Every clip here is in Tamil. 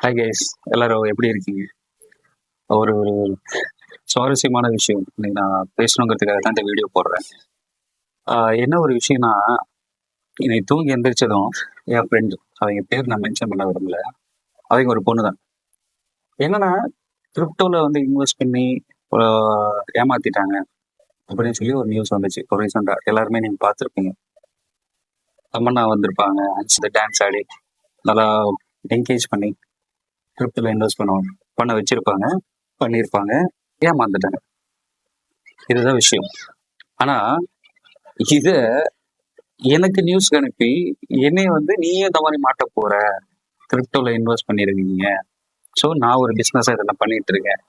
ஹாய் கைஸ், எல்லாரும் எப்படி இருக்கீங்க? ஒரு ஒரு சுவாரஸ்யமான விஷயம் இன்னைக்கு நான் பேசணுங்கிறதுக்காக தான் இந்த வீடியோ போடுறேன். என்ன ஒரு விஷயம்னா, இன்னைக்கு தூங்கி எந்திரிச்சதும் என் ஃப்ரெண்டு, அவங்க பேர் நான் மென்ஷன் பண்ண விரும்பல. அவங்க ஒரு பொண்ணு தான். என்னன்னா, கிரிப்டோல வந்து இன்வெஸ்ட் பண்ணி ஏமாத்திட்டாங்க அப்படின்னு சொல்லி ஒரு நியூஸ் வந்துச்சு. ஒரு ரீசெண்டா எல்லாருமே நீங்க பார்த்துருப்பீங்க. தமன்னா வந்திருப்பாங்க, டான்ஸ் ஆடி நல்லா என்கேஜ் பண்ணி கிரிப்டோல இன்வெஸ்ட் பண்ண வச்சிருப்பாங்க, பண்ணியிருப்பாங்க, ஏமாந்துட்டாங்க. இதுதான் விஷயம். ஆனா இத எனக்கு நியூஸ் அனுப்பி என்னைய வந்து நீயே இந்த மாதிரி மாட்ட போற, கிரிப்டோல இன்வெஸ்ட் பண்ணிருக்கீங்க, ஸோ நான் ஒரு பிசினஸா இதெல்லாம் பண்ணிட்டு இருக்கேன்,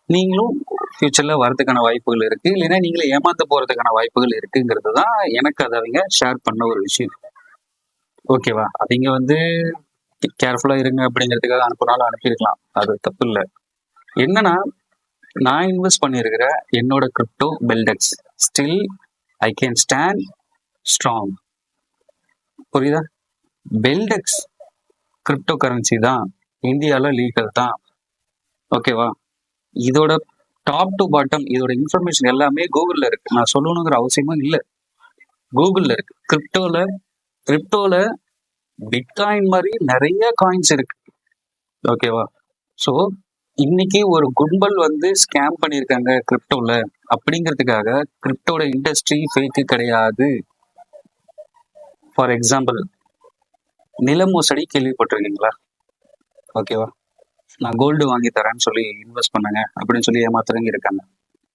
நீங்களும் ஃபியூச்சர்ல வரதுக்கான வாய்ப்புகள் இருக்கு, இல்லைன்னா நீங்களே ஏமாத்த போறதுக்கான வாய்ப்புகள் இருக்குங்கிறது தான் எனக்கு அதை அவங்க ஷேர் பண்ண ஒரு விஷயம். ஓகேவா? அவங்க வந்து கேர்ஃபுல்லா இருங்க அப்படிங்கிறதுக்காக அனுப்பினாலும் அனுப்பியிருக்கலாம், அது தப்பு இல்லை. என்னன்னா, நான் இன்வெஸ்ட் பண்ணியிருக்கிற என்னோட crypto Beldex still I can stand strong. புரியுதா? பெல்டெக்ஸ் கிரிப்டோ கரன்சி தான், இந்தியாவில் லீகல் தான். ஓகேவா? இதோட டாப் டு பாட்டம் இதோட இன்ஃபர்மேஷன் எல்லாமே கூகுளில் இருக்கு. நான் சொல்லணுங்கிற அவசியமும் இல்லை, கூகுளில் இருக்கு. கிரிப்டோல பிட்காயின் மாதிரி நிறைய காயின்ஸ் இருக்கு. ஓகேவா? ஸோ இன்னைக்கு ஒரு கும்பல் வந்து ஸ்கேம் பண்ணியிருக்காங்க கிரிப்டோல அப்படிங்கிறதுக்காக கிரிப்டோட இண்டஸ்ட்ரி ஃபேக்கு கிடையாது. ஃபார் எக்ஸாம்பிள், நில மோசடி கேள்விப்பட்டிருக்கீங்களா? ஓகேவா? நான் கோல்டு வாங்கி தரேன்னு சொல்லி இன்வெஸ்ட் பண்ணுங்க அப்படின்னு சொல்லி ஏமாத்துறவங்க இருக்காங்க.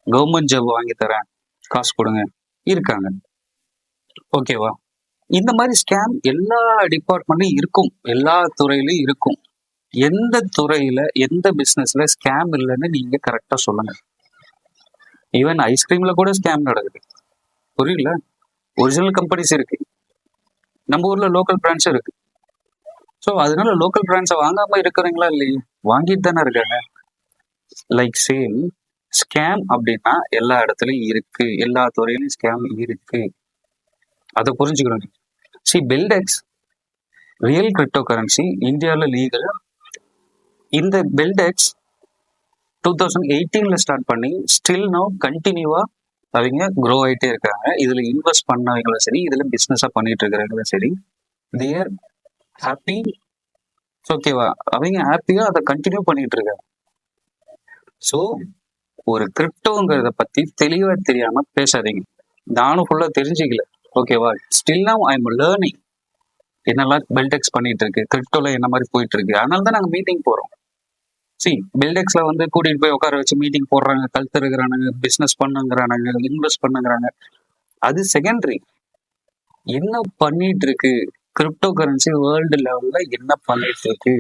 கவர்மெண்ட் ஜாப் வாங்கி தரேன், காசு கொடுங்க, இருக்காங்க. ஓகேவா? இந்த மாதிரி ஸ்கேம் எல்லா டிபார்ட்மெண்ட்லயும் இருக்கும், எல்லா துறையிலும் இருக்கும். எந்த துறையில எந்த பிசினஸ்ல ஸ்கேம் இல்லைன்னு நீங்க கரெக்டா சொல்லுங்க. ஈவன் ஐஸ்கிரீம்ல கூட ஸ்கேம் நடக்குது. புரியல? ஒரிஜினல் கம்பெனிஸ் இருக்கு, நம்ம ஊர்ல லோக்கல் பிரான்ச்சும் இருக்கு. ஸோ அதனால லோக்கல் பிராண்ட்ஸை வாங்காம இருக்கிறீங்களா இல்லையா? வாங்கிட்டு தானே இருக்காங்க. லைக் சேம் ஸ்கேம் அப்படின்னா எல்லா இடத்துலயும் இருக்கு, எல்லா துறையிலும் ஸ்கேம் இருக்கு, அதை புரிஞ்சுக்கணும். பெல்டெக்ஸ் ரியல் கிரிப்டோ கரன்சி, இந்தியாவில் லீகல். இந்த பெல்டெக்ஸ் 2018 ஸ்டார்ட் பண்ணி ஸ்டில் நோ கண்டினியூவா அவங்க க்ரோ ஆகிட்டே இருக்காங்க. இதுல இன்வெஸ்ட் பண்ணவங்களும் சரி, இதுல பிசினஸா பண்ணிட்டு இருக்கிறவங்களும் சரி, தேர் ஹாப்பி. ஓகேவா? அவங்க ஹாப்பியா அதை கண்டினியூ பண்ணிட்டு இருக்காங்க. ஸோ ஒரு கிரிப்டோங்கிறத பத்தி தெளிவா தெரியாம பேசாதீங்க. நானும் ஃபுல்லா தெரிஞ்சுக்கல. ஓகேவா? Still now I am learning. என்னெல்லாம் பெல்டெக்ஸ் பண்ணிட்டு இருக்கு, கிரிப்டோல என்ன மாதிரி போயிட்டு இருக்கு. அதனால தான் நாங்கள் மீட்டிங் போறோம். பெல்டெக்ஸ்ல வந்து கூட்டிட்டு போய் உட்கார வச்சு மீட்டிங் போடுறாங்க, கழுத்து இருக்கிறானுங்க, பிசினஸ் பண்ணுங்கிறானுங்க, இன்வெஸ்ட் பண்ணுங்கிறாங்க. அது செகண்டரி. என்ன பண்ணிட்டு இருக்கு கிரிப்டோ கரன்சி வேர்ல்டு லெவல்ல, என்ன பண்ணிட்டு இருக்கு,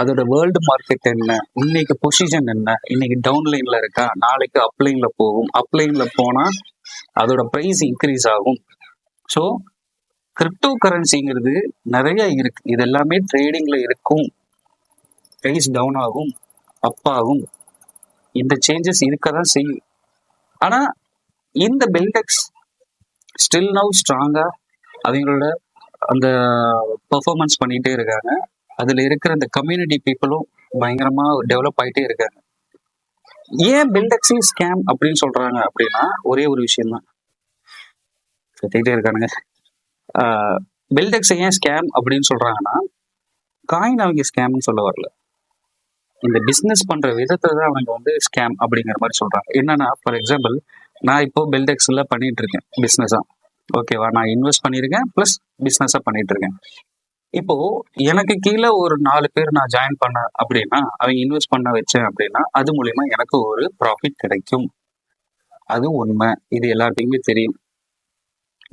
அதோட வேர்ல்டு மார்க்கெட் என்ன, இன்னைக்கு பொசிஷன் என்ன, இன்னைக்கு டவுன்லைன்ல இருக்கா, நாளைக்கு அப்லைன்ல போகும், அப்லைன்ல போனா அதோட பிரைஸ் இன்க்ரீஸ் ஆகும். ஸோ கிரிப்டோ கரன்சிங்கிறது நிறைய இருக்கு, இது எல்லாமே ட்ரேடிங்ல இருக்கும். பிரைஸ் டவுன் ஆகும், அப் ஆகும், இந்த சேஞ்சஸ் இருக்கதான் செய்யும். ஆனா இந்த பெல்டெக்ஸ் ஸ்டில் நவ் ஸ்ட்ராங்கா அவங்களோட அந்த பெர்ஃபார்மன்ஸ் பண்ணிட்டே இருக்காங்க. அதுல இருக்கிற அந்த கம்யூனிட்டி பீப்புளும் பயங்கரமா டெவலப் ஆயிட்டே இருக்காங்க. ஏன் பெல்டெக்ஸிங் ஸ்கேம் அப்படின்னு சொல்றாங்க அப்படின்னா ஒரே ஒரு விஷயம் தான். கத்திக்கிட்டே இருக்கானுங்க. பெல்டெக்ஸ் ஏன் ஸ்கேம் அப்படின்னு சொல்றாங்கன்னா, காயின் அவங்க ஸ்கேம்னு சொல்ல வரல, இந்த பிசினஸ் பண்ற விதத்தை தான் அவங்க வந்து ஸ்கேம் அப்படிங்கிற மாதிரி சொல்றாங்க. என்னன்னா, ஃபார் எக்ஸாம்பிள், நான் இப்போ பெல்டெக்ஸ்ல பண்ணிட்டு இருக்கேன் பிசினஸா. ஓகேவா? நான் இன்வெஸ்ட் பண்ணியிருக்கேன், பிளஸ் பிசினஸா பண்ணிட்டு இருக்கேன். இப்போ எனக்கு கீழே ஒரு 4 பேர் நான் ஜாயின் பண்ண அப்படின்னா, அவங்க இன்வெஸ்ட் பண்ண வச்சேன் அப்படின்னா, அது மூலியமா எனக்கு ஒரு ப்ராஃபிட் கிடைக்கும். அது உண்மை, இது எல்லாத்தையுமே தெரியும்.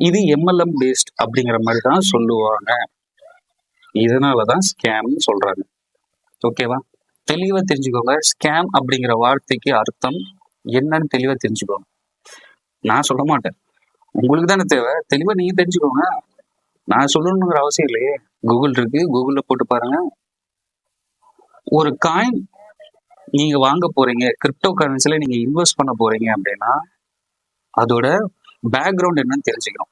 இது MLM பேஸ்ட் அப்படிங்கிற மாதிரி தான் சொல்லுவாங்க. இதனாலதான் ஸ்கேம்னு சொல்றாங்க. ஓகேவா? தெளிவா தெரிஞ்சுக்கோங்க. ஸ்கேம் அப்படிங்கிற வார்த்தைக்கு அர்த்தம் என்னன்னு தெளிவா தெரிஞ்சுக்கோங்க. நான் சொல்ல மாட்டேன், உங்களுக்கு தானே தேவை, தெளிவா நீங்க தெரிஞ்சுக்கோங்க. நான் சொல்லணுங்கிற அவசியம் இல்லையே. கூகுள் இருக்கு, கூகுள்ல போட்டு பாருங்க. ஒரு காயின் நீங்க வாங்க போறீங்க, கிரிப்டோ கரன்சில நீங்க இன்வெஸ்ட் பண்ண போறீங்க அப்படின்னா அதோட பேக்ரவுண்ட் என்னன்னு தெரிஞ்சுக்கணும்.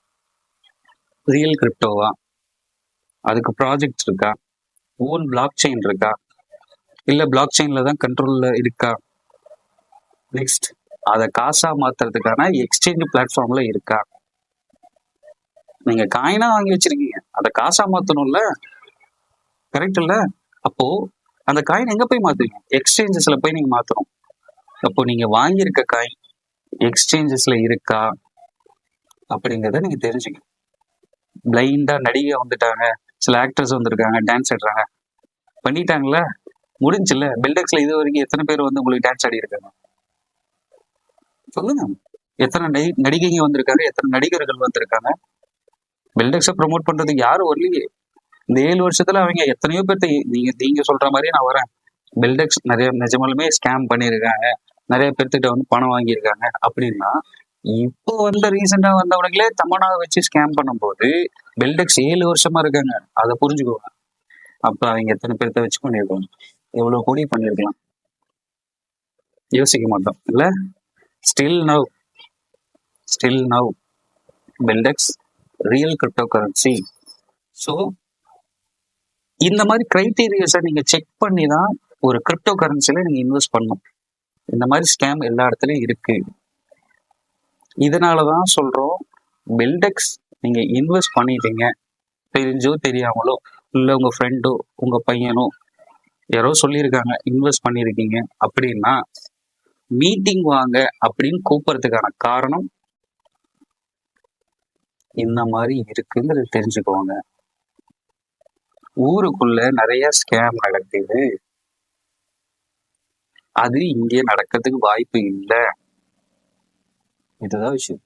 ரியல் கிரிப்டோவா, அதுக்கு ப்ராஜெக்ட் இருக்கா, ஓன் பிளாக் செயின் இருக்கா, இல்ல பிளாக் செயின்ல தான் கண்ட்ரோல்ல இருக்கா? நெக்ஸ்ட், அதை காசா மாத்துறதுக்கான எக்ஸ்சேஞ்ச் பிளாட்ஃபார்ம்ல இருக்கா? நீங்க காயினா வாங்கி வச்சிருக்கீங்க, அதை காசா மாத்தணும்ல, கரெக்ட் இல்ல? அப்போ அந்த காயின் எங்க போய் மாத்துவீங்க? எக்ஸ்சேஞ்சஸ்ல போய் நீங்க மாத்தணும். அப்போ நீங்க வாங்கியிருக்க காயின் எக்ஸ்சேஞ்சஸ்ல இருக்கா அப்படிங்கிறத நீங்க தெரிஞ்சுக்கணும். பிளைண்டா நடிகை வந்துட்டாங்க, சில ஆக்டர்ஸ் வந்திருக்காங்க, டான்ஸ் ஆடுறாங்க, பண்ணிட்டாங்களா, முடிஞ்சுல. பெல்டெக்ஸ்ல இது வரைக்கும் எத்தனை பேர் வந்து உங்களுக்கு டான்ஸ் ஆடி இருக்காங்க சொல்லுங்க? எத்தனை நடிகைங்க வந்திருக்காங்க, எத்தனை நடிகர்கள் வந்திருக்காங்க? பெல்டெக்ஸை ப்ரொமோட் பண்றதுக்கு யாரும் வரலையே. இந்த 7 வருஷத்துல அவங்க எத்தனையோ பேர்த்த, நீங்க சொல்ற மாதிரியே நான் வரேன், பெல்டெக்ஸ் நிறைய நிஜமாலுமே ஸ்கேம் பண்ணியிருக்காங்க, நிறைய பேர்த்திட்ட வந்து பணம் வாங்கியிருக்காங்க அப்படின்னா, இப்போ வந்து ரீசெண்டா வந்தவங்களே தமனாவை வச்சு ஸ்கேம் பண்ணும்போது பெல்டெக்ஸ் 7 வருஷமா இருக்காங்க, அதை புரிஞ்சுக்குவாங்க. அப்ப அவங்க எத்தனை பேர்த்த வச்சு பண்ணியிருக்காங்க, எவ்வளவு கோடி பண்ணியிருக்கலாம், யோசிக்க மாட்டோம் இல்ல? Still now பெல்டெக்ஸ் real crypto currency. So இந்த மாதிரி கிரைட்டீரியாஸை நீங்க செக் பண்ணி தான் ஒரு கிரிப்டோ கரன்சில நீங்க இன்வெஸ்ட் பண்ணணும். இந்த மாதிரி ஸ்கேம் எல்லா இடத்துலயும் இருக்கு. இதனாலதான் சொல்றோம், பெல்டெக்ஸ் நீங்க இன்வெஸ்ட் பண்ணிட்டீங்க, தெரிஞ்சோ தெரியாமலோ, இல்ல உங்க ஃப்ரெண்டோ உங்க பையனோ யாரோ சொல்லியிருக்காங்க இன்வெஸ்ட் பண்ணிருக்கீங்க அப்படின்னா, மீட்டிங் வாங்க அப்படின்னு கூப்பிடுறதுக்கான காரணம் இந்த மாதிரி இருக்குங்கிறது தெரிஞ்சுக்கோங்க. ஊருக்குள்ள நிறைய ஸ்கேம் நடக்குது, அது இங்கே நடக்கிறதுக்கு வாய்ப்பு இல்லை. இதுதான் விஷயம்.